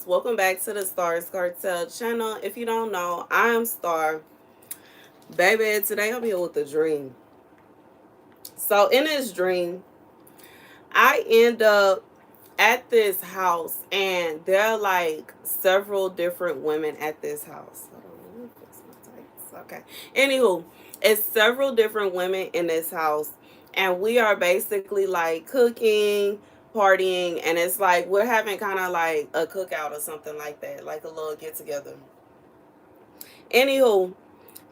Welcome back to the StaR's Cartel channel. If you don't know, I'm Star. Baby, today I'm here with a dream. So in this dream, I end up at this house and there are like several different women at this house. Hold on, let me fix my tights. Okay. Anywho, it's several different women in this house and we are basically like cooking, partying, and it's like we're having kind of like a cookout or something like that, like a little get together. Anywho,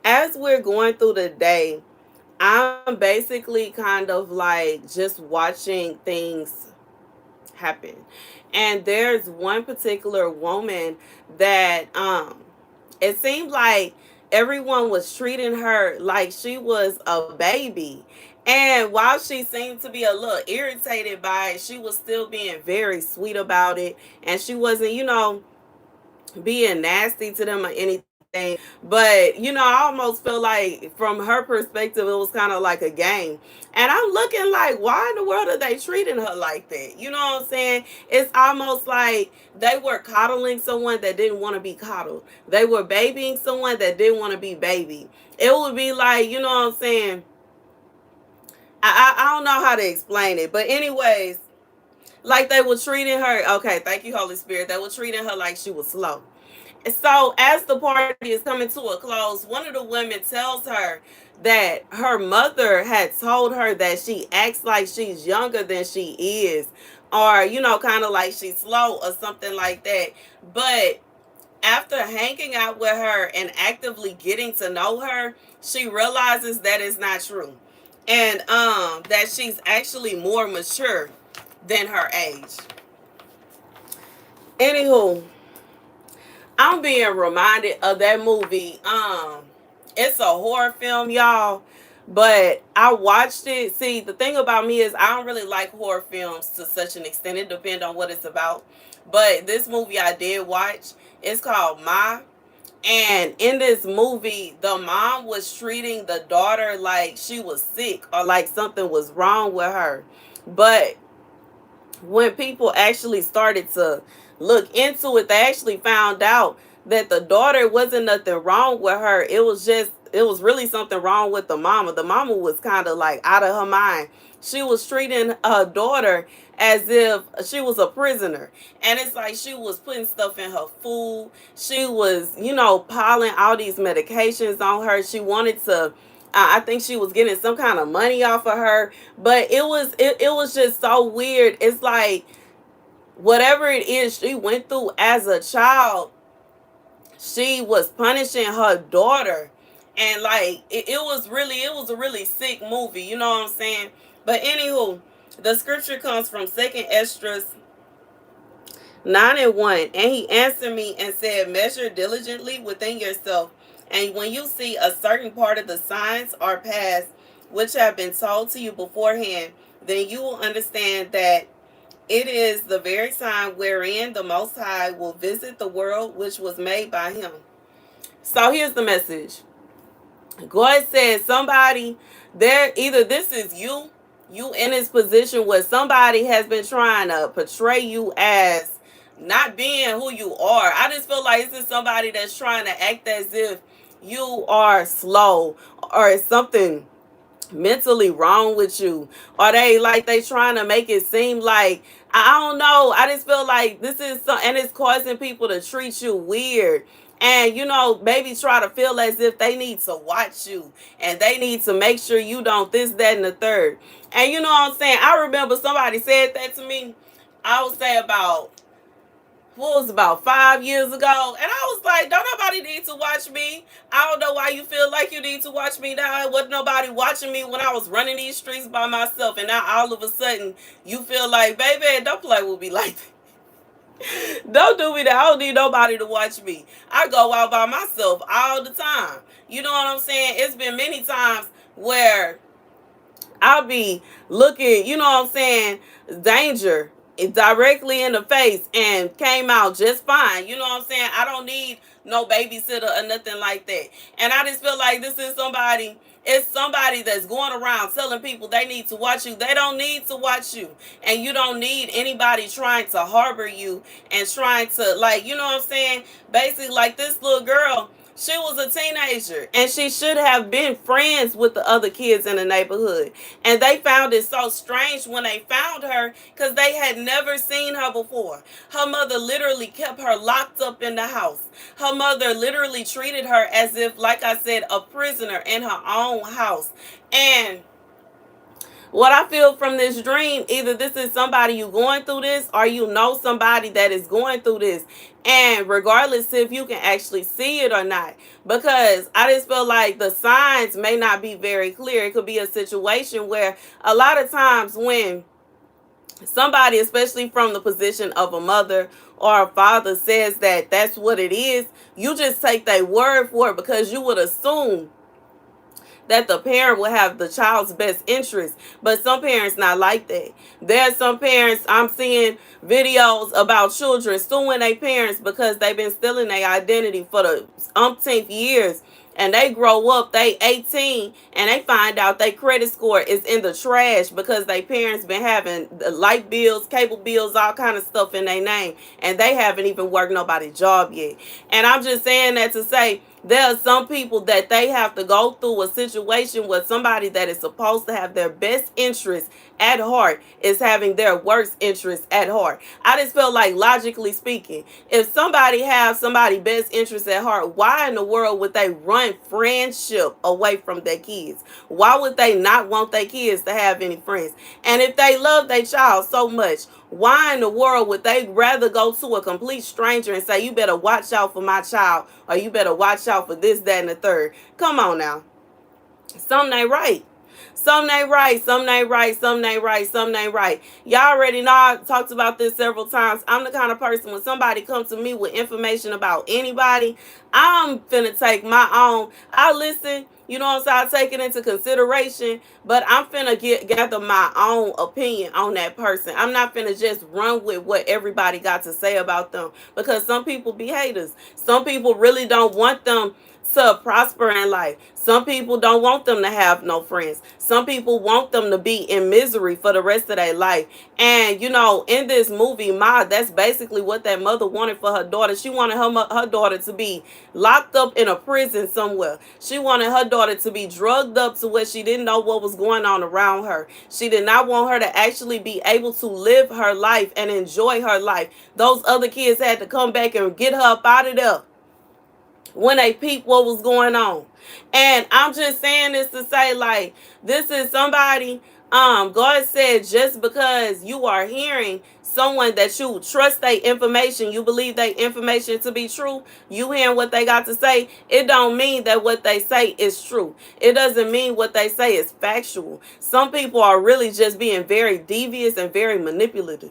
as we're going through the day, I'm basically kind of like just watching things happen. And there's one particular woman that it seemed like everyone was treating her like she was a baby. And while she seemed to be a little irritated by it, she was still being very sweet about it. And she wasn't, being nasty to them or anything. But, I almost feel like from her perspective, it was kind of like a game. And I'm looking like, why in the world are they treating her like that? You know what I'm saying? It's almost like they were coddling someone that didn't want to be coddled. They were babying someone that didn't want to be babied. It would be like, you know what I'm saying? I don't know how to explain it. But anyways, like they were treating her, okay, thank you, Holy Spirit. They were treating her like she was slow. So as the party is coming to a close, one of the women tells her that her mother had told her that she acts like she's younger than she is, or kind of like she's slow or something like that. But after hanging out with her and actively getting to know her, she realizes that it's not true, and that she's actually more mature than her age. Anywho, I'm being reminded of that movie. It's a horror film, y'all. But I watched it. See, the thing about me is I don't really like horror films to such an extent. It depends on what it's about. But this movie I did watch, it's called Ma. And in this movie, the mom was treating the daughter like she was sick or like something was wrong with her. But when people actually started to look into it, they actually found out that the daughter wasn't nothing wrong with her. It was really something wrong with the mama. The mama was kind of like out of her mind. She was treating her daughter as if she was a prisoner. And it's like she was putting stuff in her food. She was, piling all these medications on her. She wanted to I think she was getting some kind of money off of her, but it was just so weird. It's like whatever it is she went through as a child, she was punishing her daughter, and like it was a really sick movie. You know what I'm saying? But anywho, the scripture comes from Second Esdras 9:1, and he answered me and said, "Measure diligently within yourself, and when you see a certain part of the signs are past, which have been told to you beforehand, then you will understand that it is the very sign wherein the Most High will visit the world which was made by him." So here's the message. God said somebody there, either this is you in this position where somebody has been trying to portray you as not being who you are. I just feel like this is somebody that's trying to act as if you are slow or something mentally wrong with you, or they trying to make it seem like, I don't know, I just feel like this is and it's causing people to treat you weird, and maybe try to feel as if they need to watch you and they need to make sure you don't this, that, and the third. And you know what I'm saying, I remember somebody said that to me, I would say about, what was, about 5 years ago, and I was like, don't nobody need to watch me. I don't know why you feel like you need to watch me now. Wasn't nobody watching me when I was running these streets by myself, and now all of a sudden you feel like, baby, don't play with me like that. Don't do me that. I don't need nobody to watch me. I go out by myself all the time. You know what I'm saying? It's been many times where I'll be looking, you know what I'm saying, danger directly in the face and came out just fine. You know what I'm saying? I don't need no babysitter or nothing like that. And I just feel like this is somebody, it's somebody that's going around telling people they need to watch you. They don't need to watch you. And you don't need anybody trying to harbor you and trying to, like, you know what I'm saying? Basically, like this little girl, she was a teenager and she should have been friends with the other kids in the neighborhood. And they found it so strange when they found her because they had never seen her before. Her mother literally kept her locked up in the house. Her mother literally treated her as if, like I said, a prisoner in her own house. And what I feel from this dream, either this is somebody you going through this or you know somebody that is going through this. And regardless if you can actually see it or not, because I just feel like the signs may not be very clear. It could be a situation where a lot of times when somebody, especially from the position of a mother or a father, says that that's what it is, you just take their word for it because you would assume that the parent will have the child's best interest. But some parents not like that. There's some parents, I'm seeing videos about children suing their parents because they've been stealing their identity for the umpteenth years. And they grow up, they 18, and they find out their credit score is in the trash because their parents been having the light bills, cable bills, all kind of stuff in their name. And they haven't even worked nobody's job yet. And I'm just saying that to say, there are some people that they have to go through a situation where somebody that is supposed to have their best interest at heart is having their worst interest at heart. I just feel like, logically speaking, if somebody has somebody's best interest at heart, why in the world would they run friendship away from their kids? Why would they not want their kids to have any friends? And if they love their child so much, why in the world would they rather go to a complete stranger and say, you better watch out for my child, or you better watch out for this, that, and the third? Come on now. Something ain't right. Something ain't right. Something ain't right. Something ain't right. Something ain't right. Y'all already know I talked about this several times. I'm the kind of person, when somebody comes to me with information about anybody, I'm finna take my own. I listen. You know what I'm saying? I take it into consideration, but I'm finna gather my own opinion on that person. I'm not finna just run with what everybody got to say about them, because some people be haters. Some people really don't want them to prosper in life. Some people don't want them to have no friends. Some people want them to be in misery for the rest of their life. And you know, in this movie, Ma, that's basically what that mother wanted for her daughter. She wanted her daughter to be locked up in a prison somewhere. She wanted her daughter to be drugged up to where she didn't know what was going on around her. She did not want her to actually be able to live her life and enjoy her life. Those other kids had to come back and get her up out of there when they peeped what was going on. And I'm just saying this to say, like, this is somebody, God said, just because you are hearing someone that you trust their information, you believe their information to be true, you hearing what they got to say, it don't mean that what they say is true. It doesn't mean what they say is factual. Some people are really just being very devious and very manipulative.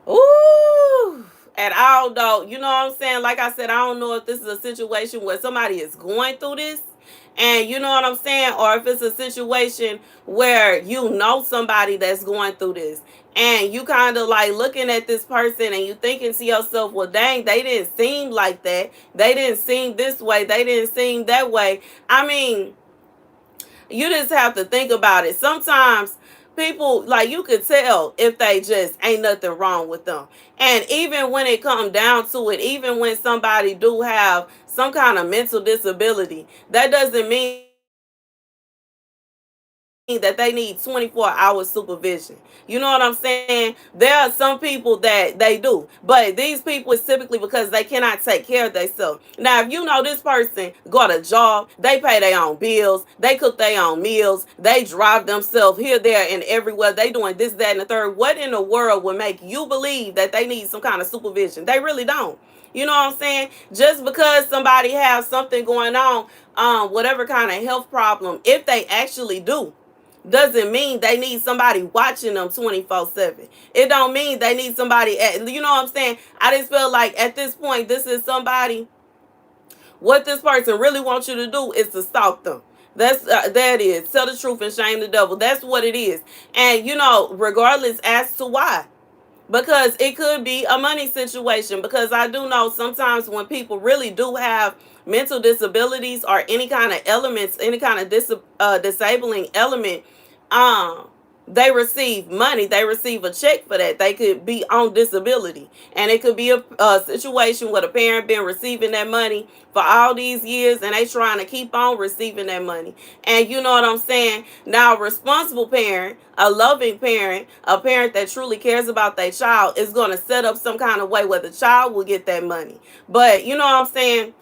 Ooh. And I don't know, you know what I'm saying? Like I said, I don't know if this is a situation where somebody is going through this, and you know what I'm saying? Or if it's a situation where you know somebody that's going through this, and you kind of like looking at this person and you thinking to yourself, well, dang, they didn't seem like that. They didn't seem this way. They didn't seem that way. I mean, you just have to think about it. Sometimes people, like, you could tell if they just ain't nothing wrong with them. And even when it comes down to it, even when somebody do have some kind of mental disability, that doesn't mean that they need 24-hour supervision. You know what I'm saying? There are some people that they do, but these people is typically because they cannot take care of themselves. Now, if you know this person got a job, they pay their own bills, they cook their own meals, they drive themselves here, there, and everywhere, they doing this, that, and the third, what in the world would make you believe that they need some kind of supervision? They really don't. You know what I'm saying? Just because somebody has something going on, whatever kind of health problem, if they actually do, doesn't mean they need somebody watching them 24/7. It don't mean they need somebody you know what I'm saying? I just feel like at this point, this is somebody, what this person really wants you to do is to stalk them. That is, tell the truth and shame the devil. That's what it is. And you know, regardless as to why. because it could be a money situation. Because I do know sometimes when people really do have mental disabilities or any kind of elements, any kind of disabling element, um they receive money, they receive a check for that. They could be on disability, and it could be a situation where the parent been receiving that money for all these years, and they trying to keep on receiving that money. And you know what I'm saying? Now, a responsible parent, a loving parent, a parent that truly cares about their child is going to set up some kind of way where the child will get that money. But you know what I'm saying?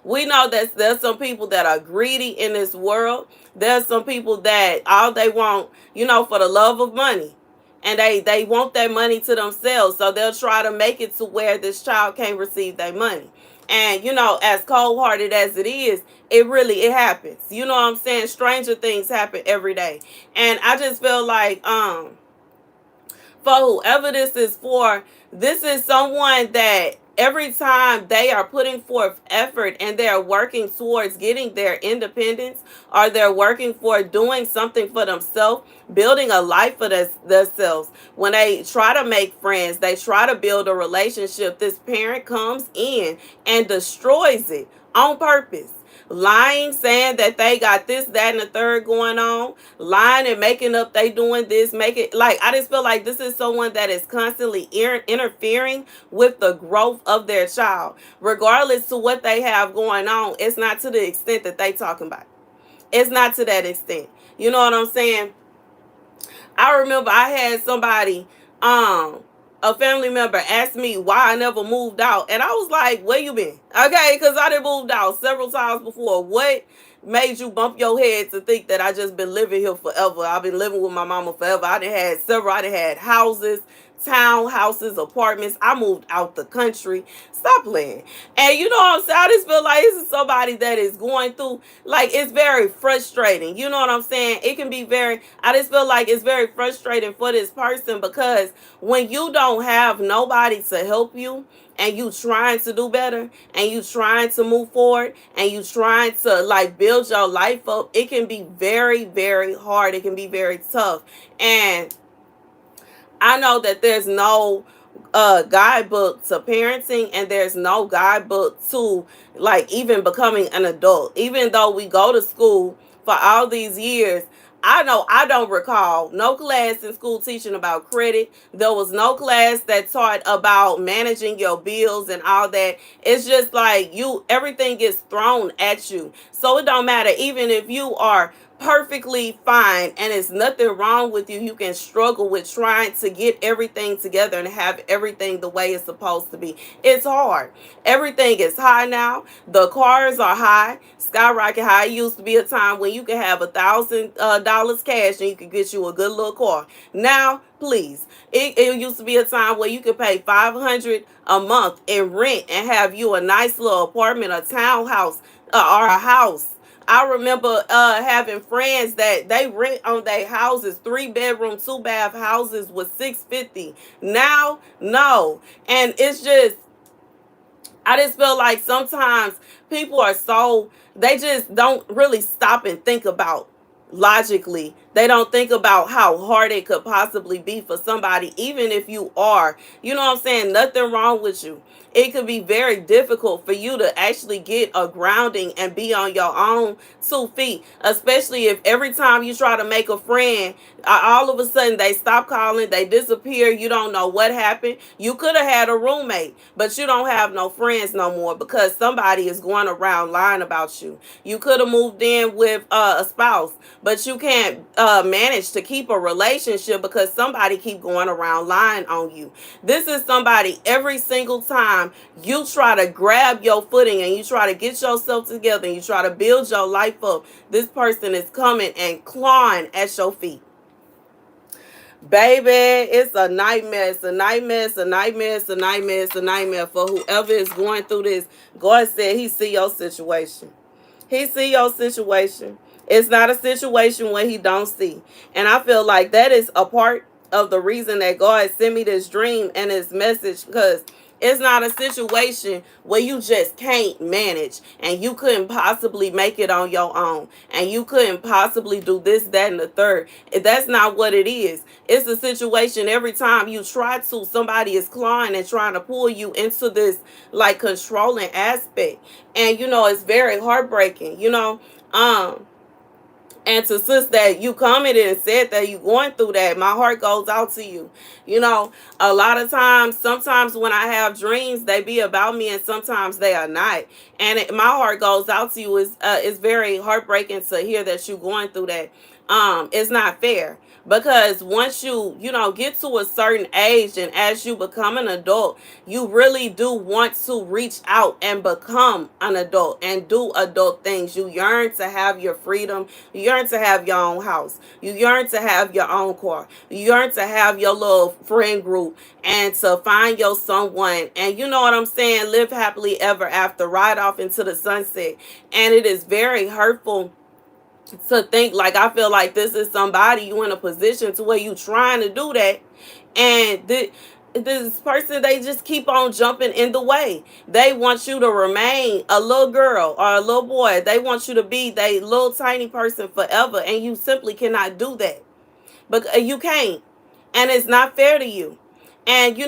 We know that there's some people that are greedy in this world. There's some people that all they want, for the love of money. And they want that money to themselves. So they'll try to make it to where this child can't receive their money. And, as cold hearted as it is, it happens. You know what I'm saying? Stranger things happen every day. And I just feel like, for whoever this is for, this is someone that every time they are putting forth effort and they're working towards getting their independence, or they're working for doing something for themselves, building a life for themselves. When they try to make friends, they try to build a relationship, this parent comes in and destroys it on purpose. Lying, saying that they got this, that, and the third going on, lying and making up they doing this, make it like, I just feel like this is someone that is constantly interfering with the growth of their child, regardless to what they have going on. It's not to the extent that they talking about. It's not to that extent. You know what I'm saying? I remember I had somebody, a family member asked me why I never moved out. And I was like, where you been? Okay, because I done moved out several times before. What made you bump your head to think that I just been living here forever? I've been living with my mama forever. I done had several. I done had houses, townhouses, apartments. I moved out the country. Stop playing. And you know what I'm saying? I just feel like this is somebody that is going through, like, it's very frustrating. You know what I'm saying? It can be I just feel like it's very frustrating for this person, because when you don't have nobody to help you, and you trying to do better, and you trying to move forward, and you trying to like build your life up, it can be very, very hard. It can be very tough. And I know that there's no guidebook to parenting, and there's no guidebook to like even becoming an adult. Even though we go to school for all these years, I know I don't recall no class in school teaching about credit. There was no class that taught about managing your bills and all that. It's just like everything gets thrown at you. So it don't matter, even if you are perfectly fine and it's nothing wrong with you, you can struggle with trying to get everything together and have everything the way it's supposed to be. It's hard. Everything is high now. The cars are high, skyrocket high. It used to be a time when you could have $1,000 cash and you could get you a good little car. Now, please, it used to be a time where you could pay $500 a month in rent and have you a nice little apartment, a townhouse, or a house. I remember having friends that they rent on their houses, 3-bedroom, 2-bath houses with $650. Now, no. And it's just, I just feel like sometimes people are they just don't really stop and think about logically. They don't think about how hard it could possibly be for somebody, even if you are, you know what I'm saying, nothing wrong with you. It could be very difficult for you to actually get a grounding and be on your own 2 feet, especially if every time you try to make a friend, all of a sudden they stop calling, they disappear, you don't know what happened. You could have had a roommate, but you don't have no friends no more because somebody is going around lying about you. You could have moved in with a spouse, but you can't manage to keep a relationship because somebody keep going around lying on you. This is somebody every single time you try to grab your footing and you try to get yourself together and you try to build your life up, this person is coming and clawing at your feet. Baby, it's a nightmare. It's a nightmare. It's a nightmare. It's a nightmare. It's a nightmare for whoever is going through this. God said he see your situation. He see your situation. It's not a situation where he don't see. And I feel like that is a part of the reason that God sent me this dream and this message, because It's not a situation where you just can't manage and you couldn't possibly make it on your own and you couldn't possibly do this, that, and the third. That's not what it is. It's a situation every time you try to, somebody is clawing and trying to pull you into this like controlling aspect. And it's very heartbreaking, and to sis that you commented and said that you going through that, my heart goes out to you. A lot of times, sometimes when I have dreams, they be about me, and sometimes they are not. And my heart goes out to you. It's very heartbreaking to hear that you going through that. It's not fair, because once you get to a certain age, and as you become an adult, you really do want to reach out and become an adult and do adult things. You yearn to have your freedom. You yearn to have your own house. You yearn to have your own car. You yearn to have your little friend group and to find your someone. And you know what I'm saying? Live happily ever after. Ride off into the sunset. And it is very hurtful to think, like, I feel like this is somebody, you in a position to where you trying to do that, and this person, they just keep on jumping in the way. They want you to remain a little girl or a little boy. They want you to be they little tiny person forever, and you simply cannot do that. But you can't, and it's not fair to you. And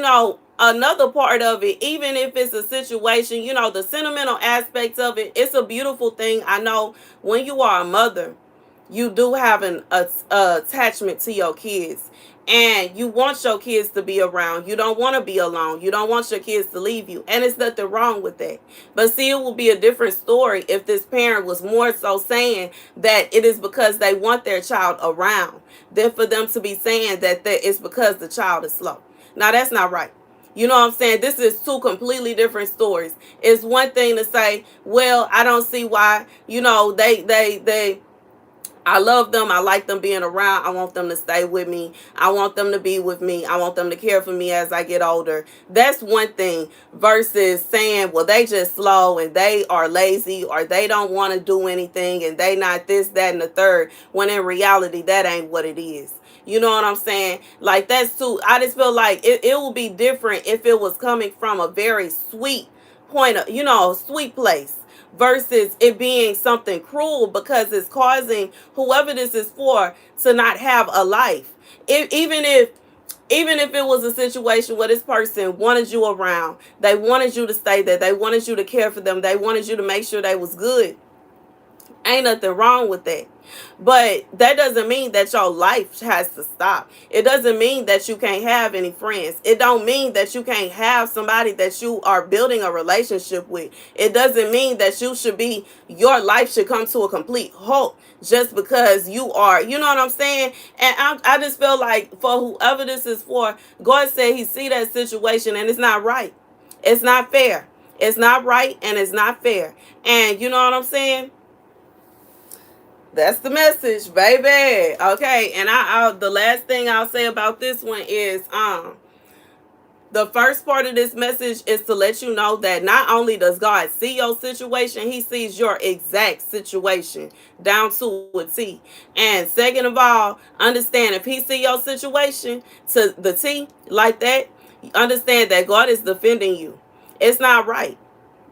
another part of it, even if it's a situation, the sentimental aspect of it, it's a beautiful thing. I know when you are a mother, you do have a attachment to your kids, and you want your kids to be around. You don't want to be alone. You don't want your kids to leave you, and it's nothing wrong with that. But see, it will be a different story if this parent was more so saying that it is because they want their child around than for them to be saying that it's because the child is slow. Now, that's not right. You know what I'm saying? This is two completely different stories. It's one thing to say, well, I don't see why, they I love them. I like them being around. I want them to stay with me. I want them to be with me. I want them to care for me as I get older. That's one thing versus saying, well, they just slow and they are lazy or they don't want to do anything and they not this, that, and the third, when in reality, that ain't what it is. You know what I'm saying? Like, that's too, I just feel like it will be different if it was coming from a very sweet point of, sweet place, versus it being something cruel because it's causing whoever this is for to not have a life. Even if it was a situation where this person wanted you around, they wanted you to stay there, they wanted you to care for them, they wanted you to make sure they was good, ain't nothing wrong with that. But that doesn't mean that your life has to stop. It doesn't mean that you can't have any friends. It don't mean that you can't have somebody that you are building a relationship with. It doesn't mean that your life should come to a complete halt just because you are, you know what I'm saying? And I just feel like for whoever this is for, God said he see that situation and it's not right. It's not fair. It's not right and it's not fair. And you know what I'm saying? That's the message, baby. Okay, and the last thing I'll say about this one is the first part of this message is to let you know that not only does God see your situation, he sees your exact situation down to a T. And second of all, understand if he see your situation to the T like that, understand that God is defending you. It's not right.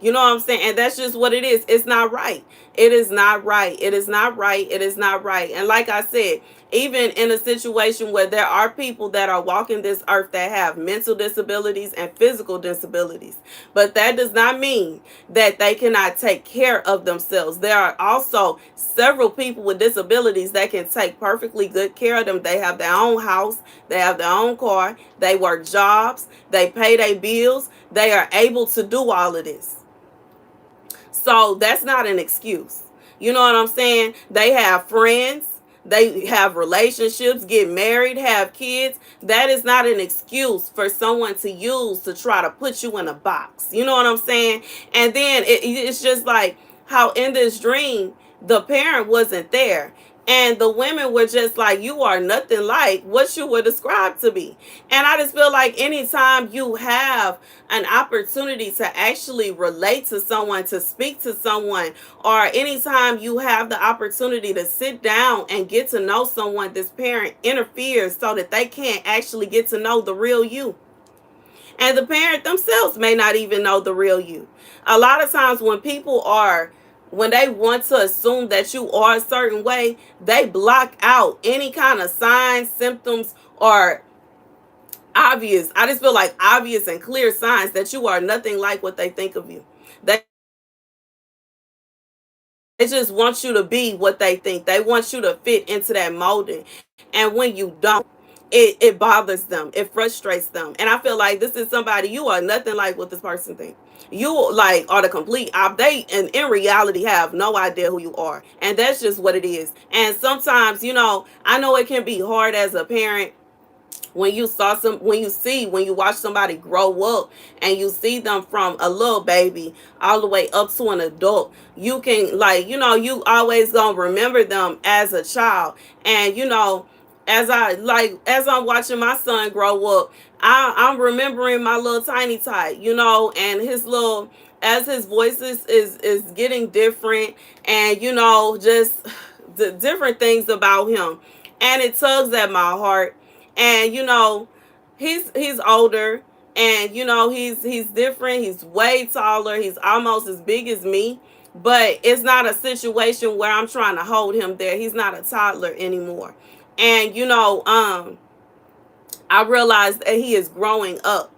You know what I'm saying? And that's just what it is. It's not right. It is not right. It is not right. It is not right. And like I said, even in a situation where there are people that are walking this earth that have mental disabilities and physical disabilities, but that does not mean that they cannot take care of themselves. There are also several people with disabilities that can take perfectly good care of them. They have their own house. They have their own car. They work jobs. They pay their bills. They are able to do all of this. So that's not an excuse. You know what I'm saying? They have friends. They have relationships, get married, have kids. That is not an excuse for someone to use to try to put you in a box. You know what I'm saying? And then it's just like how in this dream, the parent wasn't there. And the women were just like, you are nothing like what you were described to be. And I just feel like anytime you have an opportunity to actually relate to someone, to speak to someone, or anytime you have the opportunity to sit down and get to know someone, this parent interferes so that they can't actually get to know the real you. And the parent themselves may not even know the real you. A lot of times when they want to assume that you are a certain way, they block out any kind of signs, symptoms, or obvious, I just feel like obvious and clear signs that you are nothing like what they think of you. They just want you to be what they think. They want you to fit into that molding. And when you don't, it bothers them. It frustrates them. And I feel like this is somebody, you are nothing like what this person thinks. You like are the complete they and in reality have no idea who you are. And that's just what it is. And sometimes, I know it can be hard as a parent when you watch somebody grow up and you see them from a little baby all the way up to an adult. You can, like, you always gonna remember them as a child. And as I'm watching my son grow up, I'm remembering my little tiny Ty, and his little, as his voice is getting different, and just the different things about him, and it tugs at my heart. And he's older, and he's different. He's way taller. He's almost as big as me. But it's not a situation where I'm trying to hold him there. He's not a toddler anymore. And I realize that he is growing up.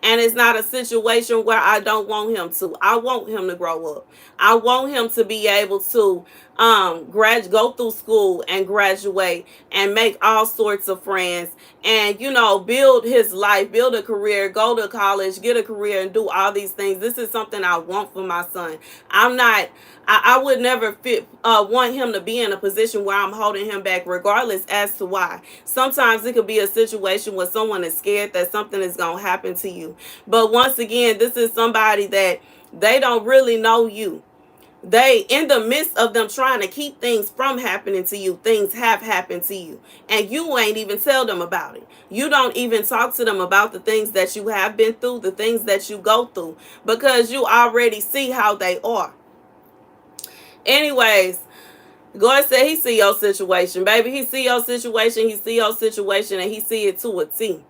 And it's not a situation where I don't want him to. I want him to grow up. I want him to be able to go through school and graduate and make all sorts of friends, and build his life, build a career, go to college, get a career, and do all these things. This is something I want for my son. I would never want him to be in a position where I'm holding him back, regardless as to why. Sometimes it could be a situation where someone is scared that something is going to happen to you. But once again, this is somebody that they don't really know you. They, in the midst of them trying to keep things from happening to you, things have happened to you, and you ain't even tell them about it. You don't even talk to them about the things that you have been through, the things that you go through, because you already see how they are. Anyways, God said he see your situation, baby. He see your situation. He see your situation, and he see it to a T.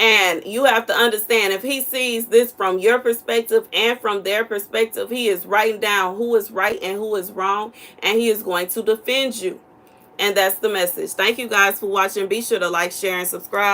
And you have to understand, if he sees this from your perspective and from their perspective, he is writing down who is right and who is wrong, and he is going to defend you. And that's the message. Thank you guys for watching. Be sure to like, share, and subscribe.